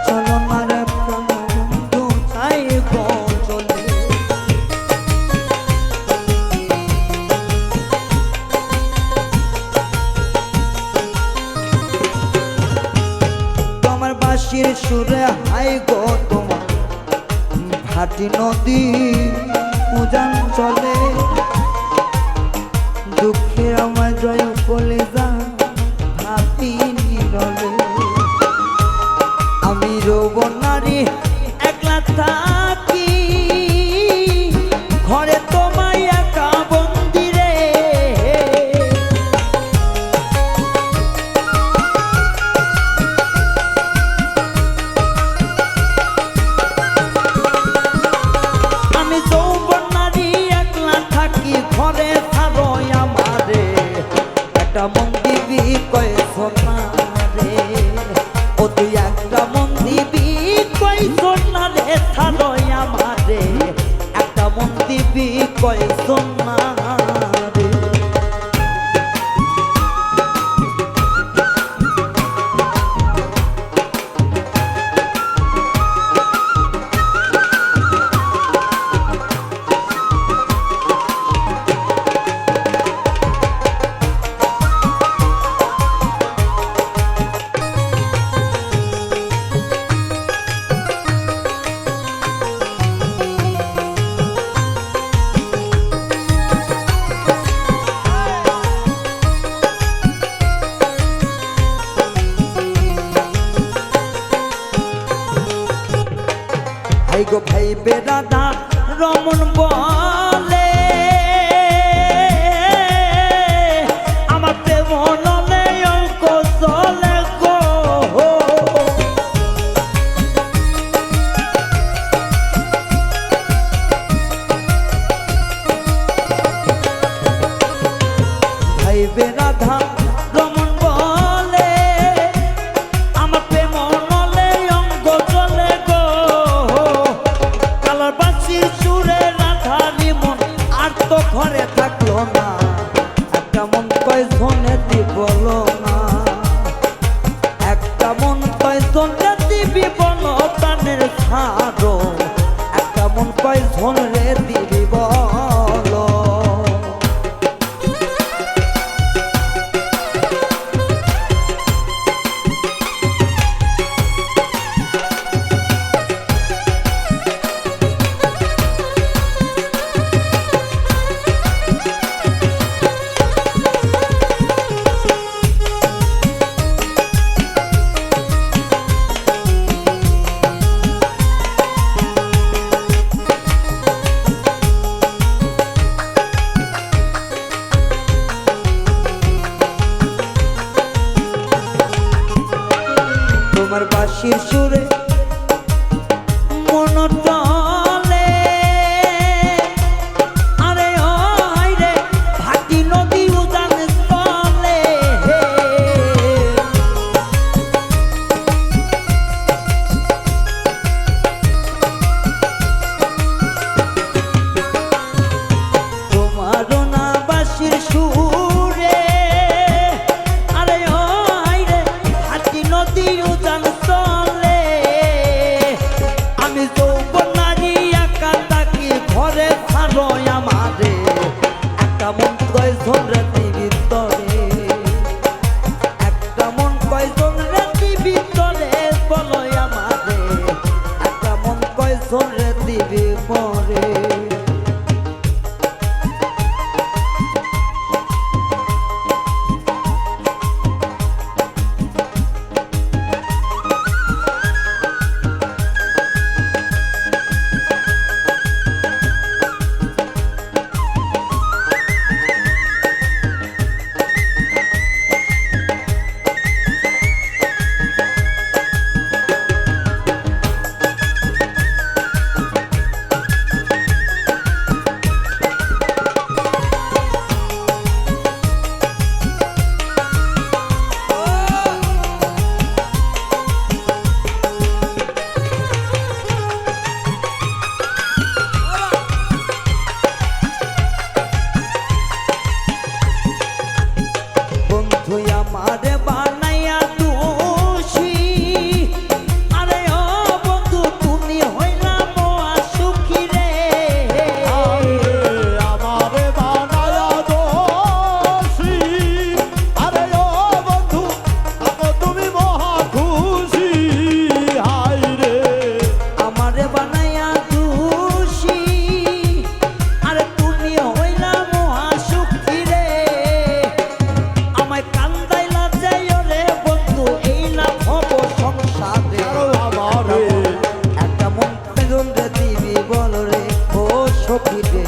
চলো না রে প্রাণ বন্ধু চাই গো চলে তোমার বাঁশির সুরে হাই গো তোমার ঘাটি নদী উজান চলে দুঃখে আমার জয় বলে যা ভাবি নীরবে আমি রব নারী একলা থাকি ঘরে তোমায় একা বন্দি রে আমি যৌবন নারী একলা থাকি ঘরে ছাড়ো আমারে একটা মন দিবি কয়জন রে ও তুই একটা মন দিবি কয়জন রে ছাড়ো আমারে একটা মন দিবি কয়জন রে গো ভাইবে রাধা রমন বলে আমার প্রেম নলে অঙ্ক চলে গো ভাইবে রাধা রমন বলে আমার প্রেম নলে অঙ্গ চলে গো কালার বাসির সুরে রাধারি মন আর তো ঘরে থাকলো না একটা মন কয়জনে দিব না একটা মন কয়জনে দিবি বলো তানের ছাড়ো একটা মন কয়জনে দিবি বলো তোমার বাঁশির সুরে মন টলে আরে ও হায়রে ভাটি নদী উজান স্থলে তোমার না বাঁশির সুরে আরে ও হায়রে ভাটি নদী উজান স্থলে আমি যৌবন নারী একা তাকি ঘরে ছাড়ো আমারে একটা মন কয়জন রাতি ভিতরে একটা মন কয়জন রাতি ভিতরে বলো আমারে একটা মন কয়জন রাতি ভিতরে বন্ধু আমারে বানাইয়া দোষী আরে ও বন্ধু তুমি হইলা মোয়া সুখী রে আমারে বানায়া দোষী আরে ও বন্ধু আপো তুমি মহা খুশি হাই রে আমারে বানাইয়া দোষী আরে তুমি হইলা মোয়া সুখী রে আমায় কান্দাইলা যাইও রে বন্ধু এই না ভব সংসারে আমারে একটা মন কয়জন রে দিবি বল রে ও সখী রে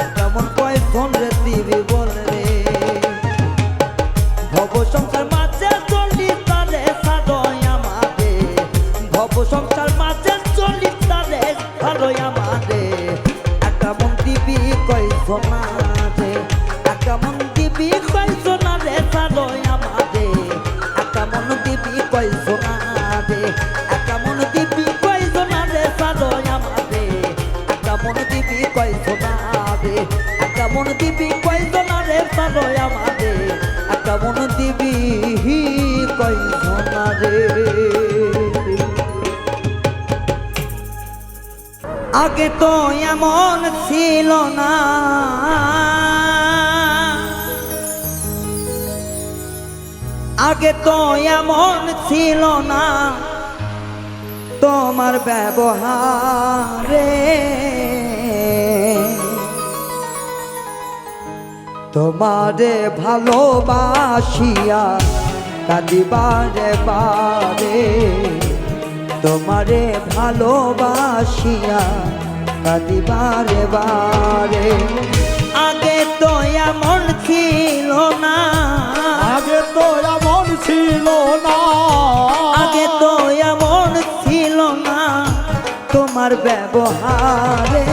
একটা মন কয়জন রে দিবি বল রে ভব সংসার মাঝে চলি তারে সারয় আমারে ভব সংসার মাঝে চলি তারে সারয় আমারে একটা মন দিবি কয়জন রে একটা মন দিবি কয়জন রে সারয় আমারে একটা মন দিবি কয়জন রে একটা মন দিবি কয়জন রে সারয় আমারে একটা মন দিবি কয়জন রে একটা মন দিবি কয়জন রে সারয় আমারে একটা মন দিবি কয়জন রে আগে তো এমন ছিল না আগে তো এমন ছিল না তোমার ব্যবহারে তোমারে ভালোবাসিয়া কাঁদিবারে বারে তোমারে ভালোবাসিয়া কাঁদি বারে বারে। আগে তো এমন ছিল না, আগে তো এমন ছিল না, আগে তো এমন ছিল না তোমার ব্যবহারে।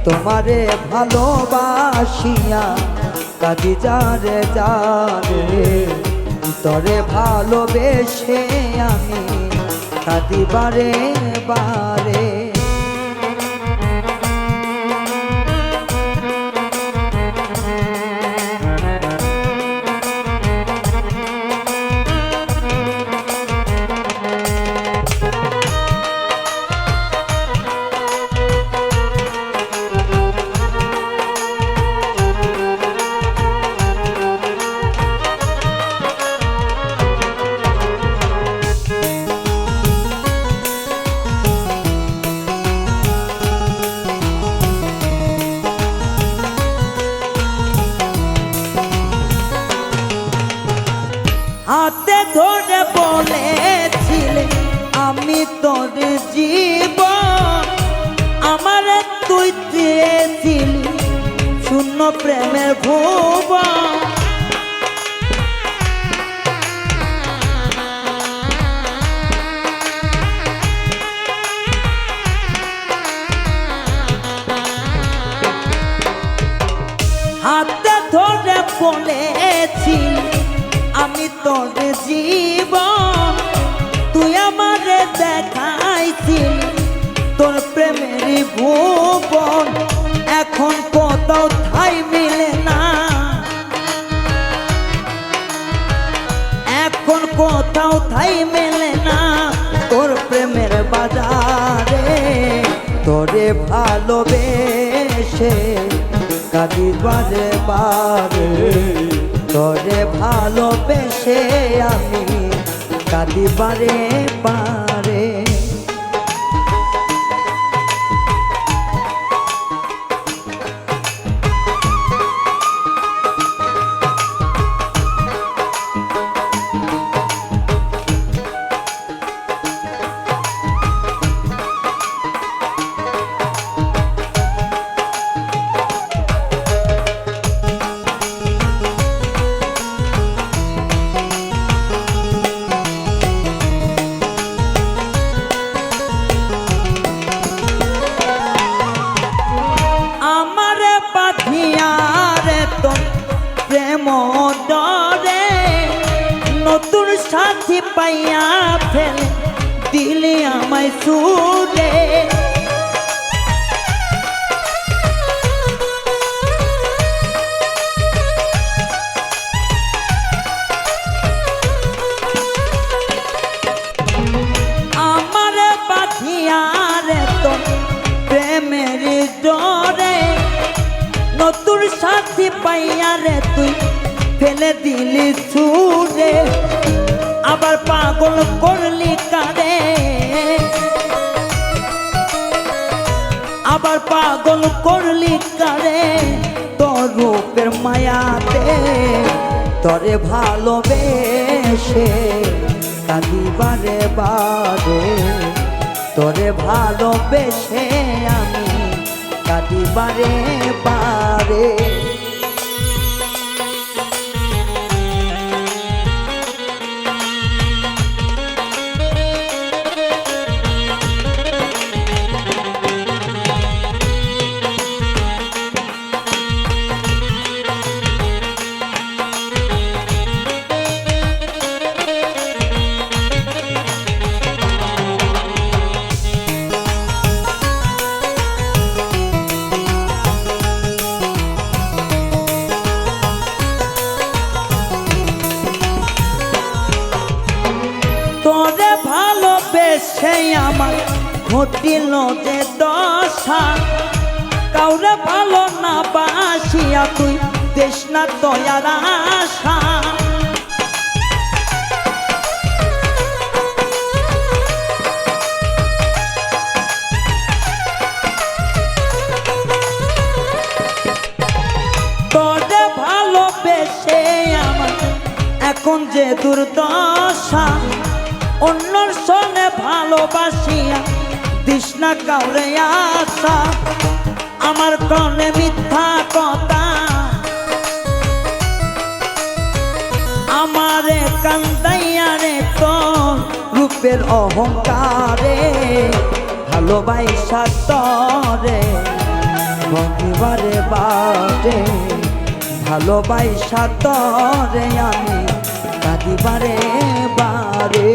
তোমারে ভালোবাসিয়া কাঁদি যারে যারে, তরে ভালোবেসে আমি কাঁদি বারে বারে। হাতে ধরে বলেছিলে আমি তোর জীবন, আমার তুই চেয়েছিলি শূন্য প্রেমের ভুবন। হাতে ধরে বলেছিলি আমি তোর জীবন, তুই আমারে দেখাইছিলি তোর প্রেমের ভুবন। এখন কোথাও ঠাই মিলে না, এখন কোথাও ঠাই মেলে না তোর প্রেমের বাজারে। তোরে ভালোবেসে কাঁদি বারে বারে, তোরে ভালোবেসে আমি কাঁদি বারে বারে। প্রেম ডরে নতুন সাথী পাইয়া ফেলে দিলে আমায় সুরে। আমার পাখিয়ার তো প্রেমের ডরে নতুন সাথী পাইয়া রে তুই ফেলে দিলি ছুড়ে। আবার পাগল করলি কারে, আবার পাগল করলি কারে তোর রূপের মায়াতে। তরে ভালোবেসে কাঁদি বারে বারে, তোরে ভালোবেসে আমি কাঁদি বারে বারে। তোরে ভালোবেসে আমার ঘটিল যে দশা, কাউরে ভালো না বাসিয়া তুই দেশ না দয়ার আশা। তোরে ভালোবেসে আমার এখন যে দুর্দশা, অন্যর সঙ্গে ভালোবাসিয়া তৃষ্ণা কাউরে আশা আমার কনে মিথ্যা কথা আমারে কান্দাইয়া রে তোর রূপের অহংকারে ভালোবাসা তরে ভগিবারে বারে ভালোবাসা তরে আমি কাঁদিবারে বারে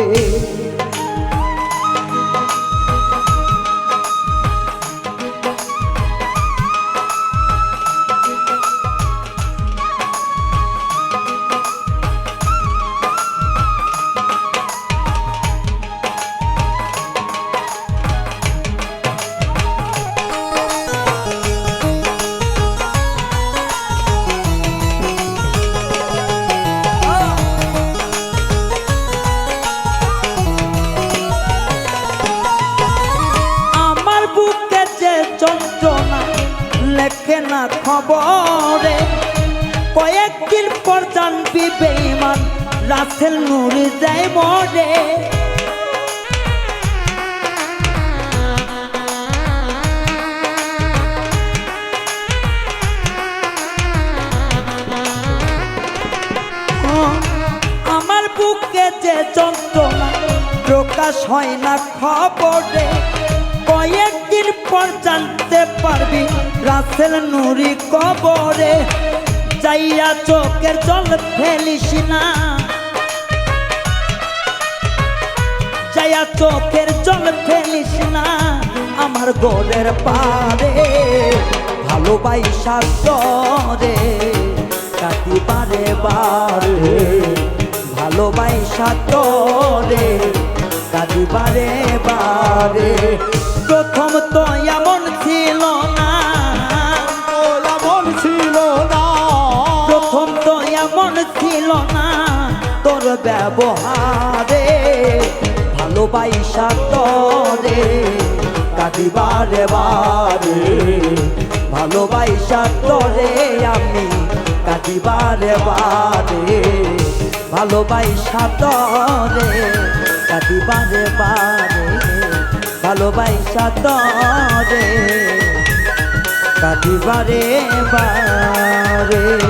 লেখে না খবরে কয়েকদিন পর জানবি বেঈমান রাসেল নূরে যায় মরে আমার বুকে যে যন্ত্রণা প্রকাশ হয় না খবরে কয়েকদিন পর জানতে পারবি রাসেল নূরি কবরে যাইয়া চোখের জল ফেলিস না যাইয়া চোখের জল ফেলিস না আমার গোলের পারে ভালোবাসা তরে কাটিবারে বারে ভালোবাসা তরে কাটিবারে বারে প্রথম তো এমন ছিল না এমন ছিল না প্রথম তো এমন ছিল না তোর ব্যবহারে ভালোবাসা তরে কাটিবারে বারে ভালোবাসা তরে আমি কাটিবারে বারে ভালোবাসা তরে কাটিবারে বারে ভালোবাসা তরে কাটিবারে বারে